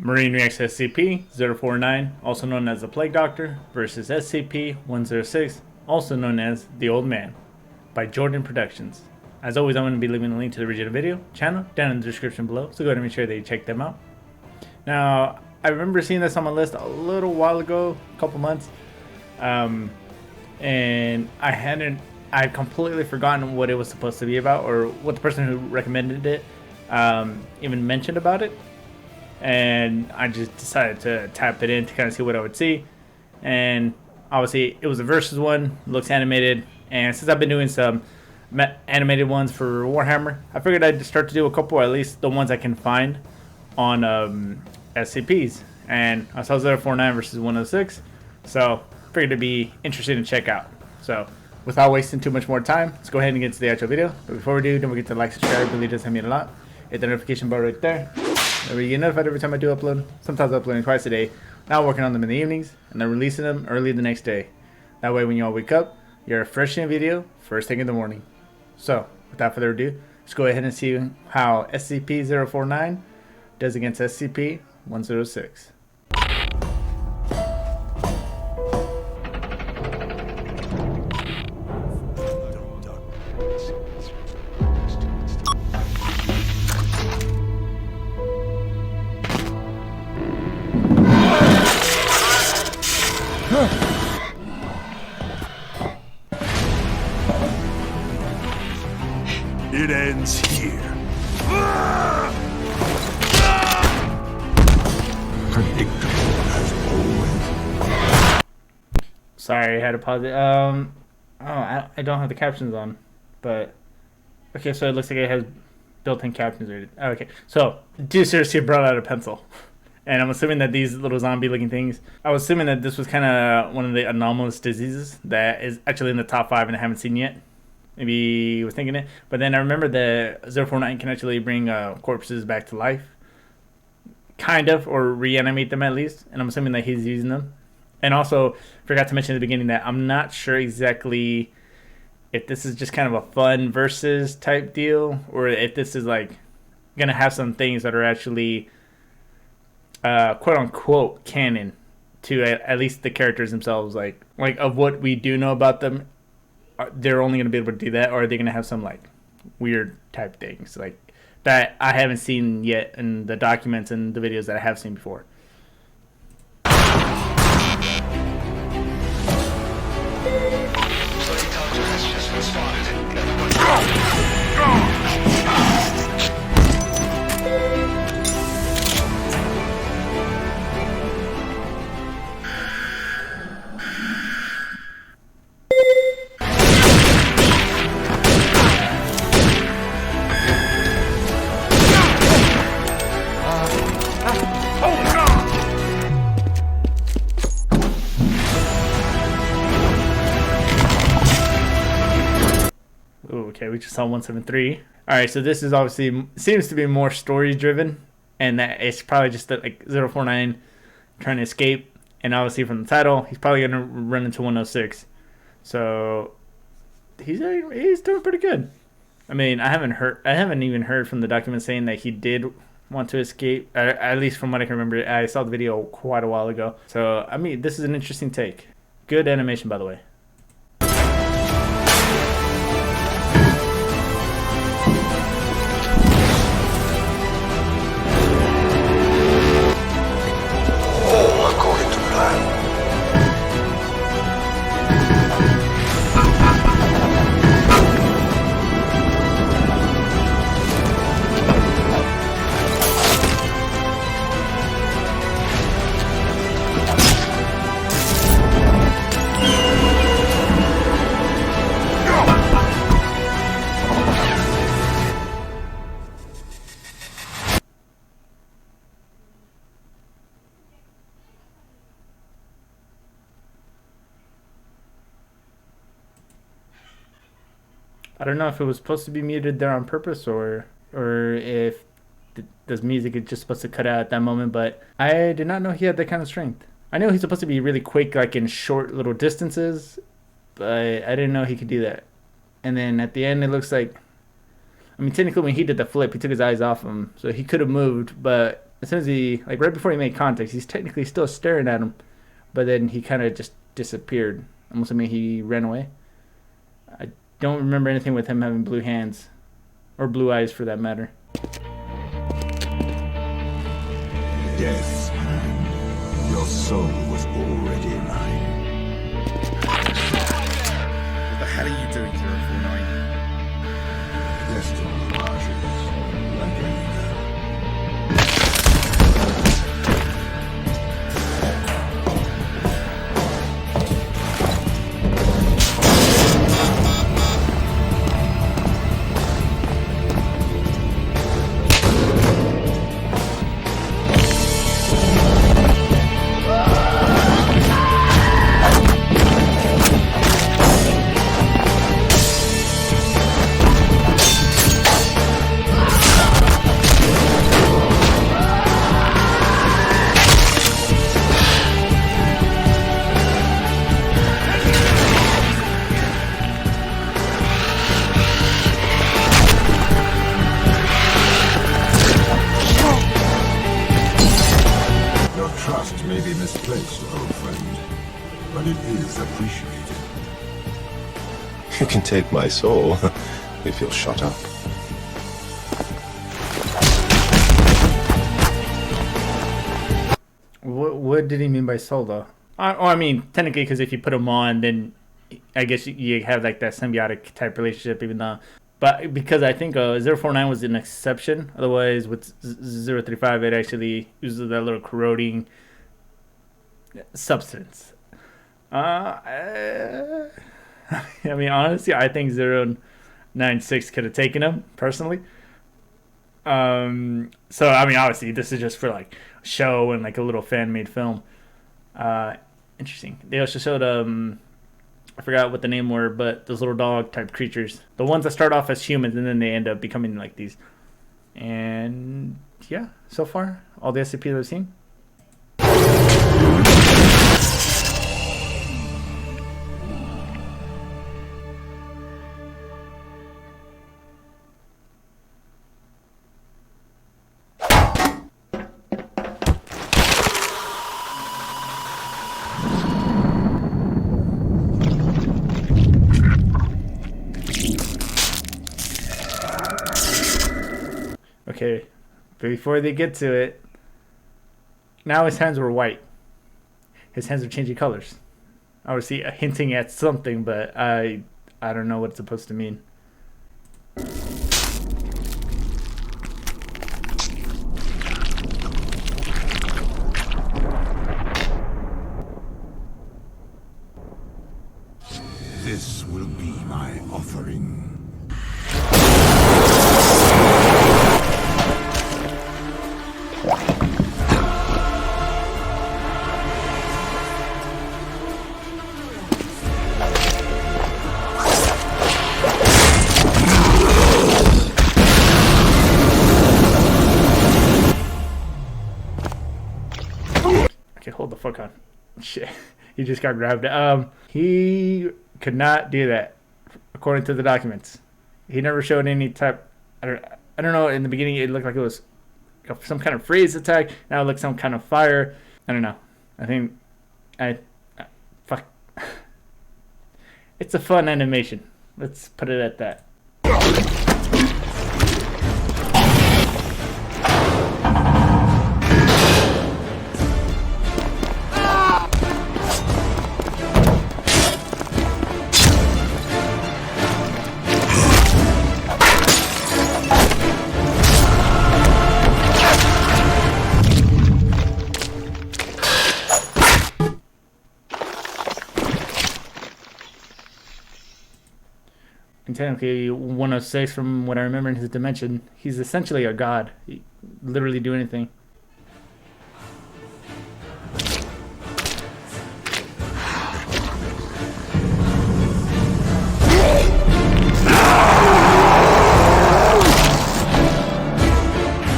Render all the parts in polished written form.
Marine reacts to SCP-049, also known as the Plague Doctor, versus SCP-106, also known as the Old Man, by Jordan Productions. As always, I'm going to be leaving a link to the original video channel down in the description below, so go ahead and make sure that you check them out. Now, I remember seeing this on my list a little while ago, a couple months, and I had completely forgotten what it was supposed to be about, or what the person who recommended it even mentioned about it. And I just decided to tap it in to kind of see what I would see. And obviously it was a versus one, looks animated, and since I've been doing some animated ones for Warhammer, I figured I'd start to do a couple, or at least the ones I can find on SCPs. And I saw 049 versus 106, so figured it'd be interesting to check out. So without wasting too much more time, let's go ahead and get to the actual video. But before we do, don't forget to like, subscribe, it really does help me a lot. Hit the notification bell right there. That way you get notified every time I do upload. Sometimes I'm uploading twice a day. Now I'm working on them in the evenings, and then releasing them early the next day. That way when you all wake up, you're fresh in a video first thing in the morning. So without further ado, let's go ahead and see how SCP-049 does against SCP-106. It ends here. Predictable as always. Sorry, I had to pause it. I don't have the captions on, but okay. So it looks like it has built-in captions. Okay, so dude seriously brought out a pencil, and I'm assuming that these little zombie-looking things. I was assuming that this was kind of one of the anomalous diseases that is actually in the top 5 and I haven't seen yet. Maybe he was thinking it, but then I remember that 049 can actually bring corpses back to life, kind of, or reanimate them at least. And I'm assuming that he's using them. And also, forgot to mention at the beginning that I'm not sure exactly if this is just kind of a fun versus type deal, or if this is like gonna have some things that are actually quote unquote canon to at least the characters themselves, like of what we do know about them. They're only going to be able to do that, or are they going to have some like weird type things like that I haven't seen yet in the documents and the videos that I have seen before? Okay, we just saw 173. Alright, so this is obviously seems to be more story driven, and that it's probably just that like 049 trying to escape, and obviously from the title he's probably gonna run into 106. So he's doing pretty good. I mean, I haven't even heard from the document saying that he did want to escape, at least from what I can remember. I saw the video quite a while ago. So I mean, this is an interesting take. Good animation, by the way. I don't know if it was supposed to be muted there on purpose, or if this music is just supposed to cut out at that moment, but I did not know he had that kind of strength. I know he's supposed to be really quick, like in short little distances, but I didn't know he could do that. And then at the end, it looks like, I mean, technically when he did the flip, he took his eyes off him, so he could have moved, but as soon as he, like right before he made contact, he's technically still staring at him, but then he kind of just disappeared. I'm assuming he ran away. I don't remember anything with him having blue hands, or blue eyes for that matter. Death's hand. Your soul was already mine. What the hell are you doing, 049? Destiny marches like anger. Trust may be misplaced, old friend, but it is appreciated. You can take my soul if you'll shut up. What did he mean by soul, though? I mean, technically, because if you put him on, then I guess you have like that symbiotic type relationship, even though. But because I think 049 was an exception. Otherwise, with 035, it actually uses that little corroding substance. I mean, honestly, I think 096 could have taken him, personally. So, I mean, obviously, this is just for, like, show and, like, a little fan-made film. Interesting. They also showed, I forgot what the name were, but those little dog-type creatures. The ones that start off as humans, and then they end up becoming like these. And, yeah, so far, all the SCPs I've seen. Okay, before they get to it, now his hands were white. His hands are changing colors. Obviously, hinting at something, but I don't know what it's supposed to mean. This will be my offering. Okay, hold the fuck on. Shit. He just got grabbed. He could not do that, according to the documents. He never showed any type. I don't know. In the beginning, it looked like it was some kind of freeze attack. Now it looks some kind of fire. I don't know. I think fuck. It's a fun animation. Let's put it at that. And technically, 106, from what I remember in his dimension, he's essentially a god. He literally do anything.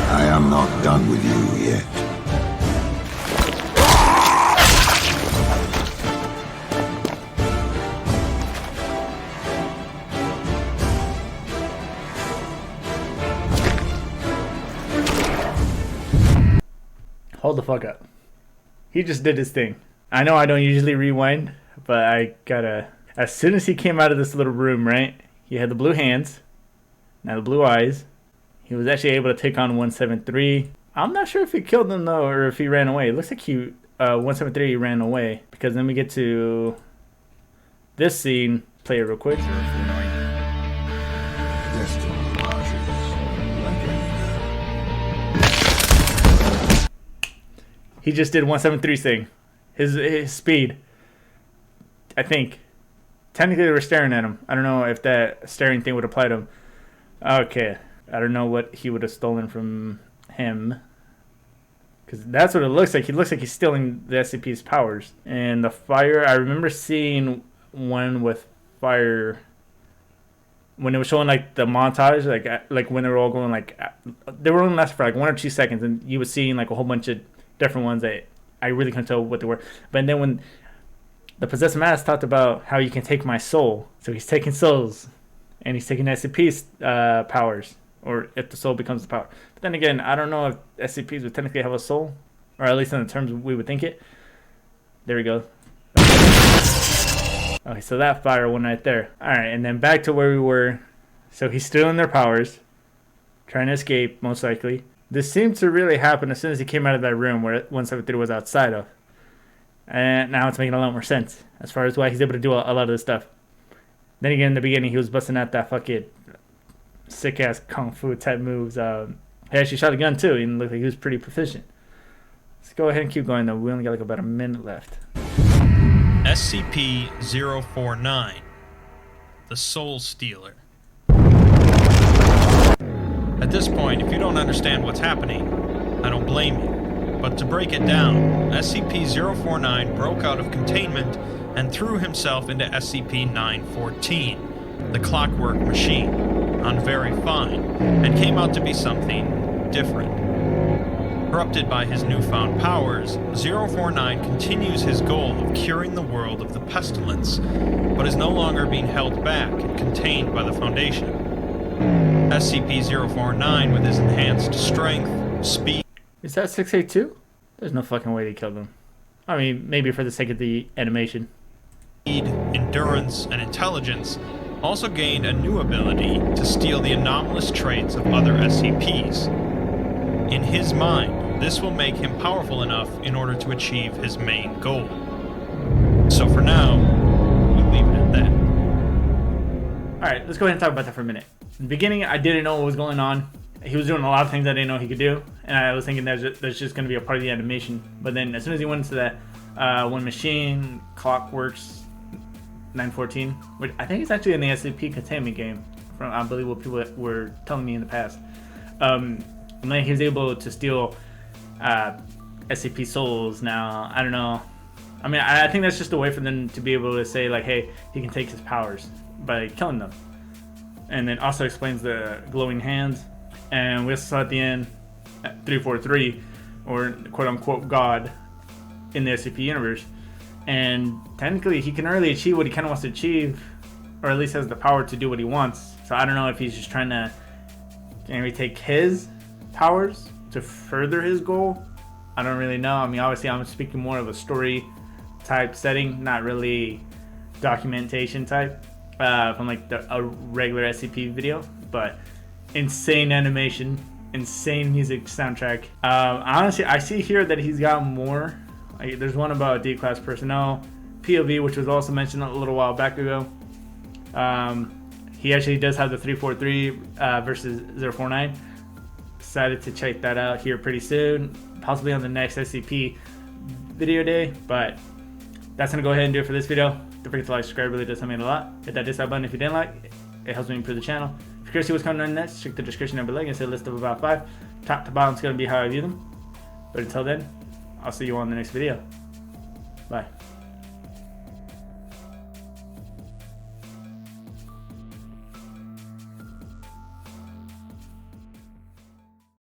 I am not done with you yet. hold the fuck up. He just did his thing. I know I don't usually rewind, but I gotta. As soon as he came out of this little room, right? He had the blue hands, now the blue eyes. He was actually able to take on 173. I'm not sure if he killed him though, or if he ran away. It looks like he 173 ran away, because then we get to this scene. Play it real quick. 049. Destined marches, like any He just did 173's thing. His speed. I think. Technically they were staring at him. I don't know if that staring thing would apply to him. Okay. I don't know what he would have stolen from him. Because that's what it looks like. He looks like he's stealing the SCP's powers. And the fire, I remember seeing one with fire when it was showing like the montage, like when they were all going like, they were only lasting for like 1 or 2 seconds, and you was seeing like a whole bunch of different ones that I really couldn't tell what they were. But then when the possessed mask talked about how you can take my soul, so he's taking souls, and he's taking SCP's powers, or if the soul becomes the power. But then again, I don't know if SCPs would technically have a soul, or at least in the terms we would think it. There we go. Okay, so that fire one right there. Alright, and then back to where we were. So he's stealing their powers, trying to escape, most likely. This seemed to really happen as soon as he came out of that room where 173 was outside of. And now it's making a lot more sense as far as why he's able to do a lot of this stuff. Then again, in the beginning, he was busting out that fucking sick-ass kung fu type moves. He actually shot a gun too, and looked like he was pretty proficient. Let's go ahead and keep going though. We only got like about a minute left. SCP-049, the Soul Stealer. At this point, if you don't understand what's happening, I don't blame you. But to break it down, SCP-049 broke out of containment and threw himself into SCP-914, the Clockwork Machine, on Very Fine, and came out to be something different. Corrupted by his newfound powers, 049 continues his goal of curing the world of the pestilence, but is no longer being held back and contained by the Foundation. SCP-049, with his enhanced strength, speed... Is that 682? There's no fucking way they killed him. I mean, maybe for the sake of the animation. Endurance, and intelligence also gained a new ability to steal the anomalous traits of other SCPs. In his mind, this will make him powerful enough in order to achieve his main goal. So for now, we'll leave it at that. Alright, let's go ahead and talk about that for a minute. In the beginning, I didn't know what was going on. He was doing a lot of things I didn't know he could do, and I was thinking that's just going to be a part of the animation. But then as soon as he went into that one machine, Clockworks 914, which I think is actually in the SCP containment game, from I believe what people were telling me in the past. And then he was able to steal SCP souls. Now, I don't know. I mean, I think that's just a way for them to be able to say, like, hey, he can take his powers by killing them. And then also explains the glowing hands. And we also saw at the end, 343, or quote-unquote God, in the SCP universe. And technically, he can only achieve what he kind of wants to achieve, or at least has the power to do what he wants. So I don't know if he's just trying to maybe take his powers to further his goal. I don't really know. I mean, obviously, I'm speaking more of a story type setting, not really documentation type, from like a regular SCP video. But insane animation, insane music soundtrack. Honestly, I see here that he's got more. Like, there's one about D-class personnel, POV, which was also mentioned a little while back ago. He actually does have the 343 versus 049. Decided to check that out here pretty soon, possibly on the next SCP video day. But that's gonna go ahead and do it for this video. Don't forget to like, subscribe, really does help me out a lot. Hit that dislike button if you didn't like. It helps me improve the channel. If you're curious to see what's coming on next, check the description down below. It's a list of about 5. Top to bottom is gonna be how I view them. But until then, I'll see you on the next video. Bye.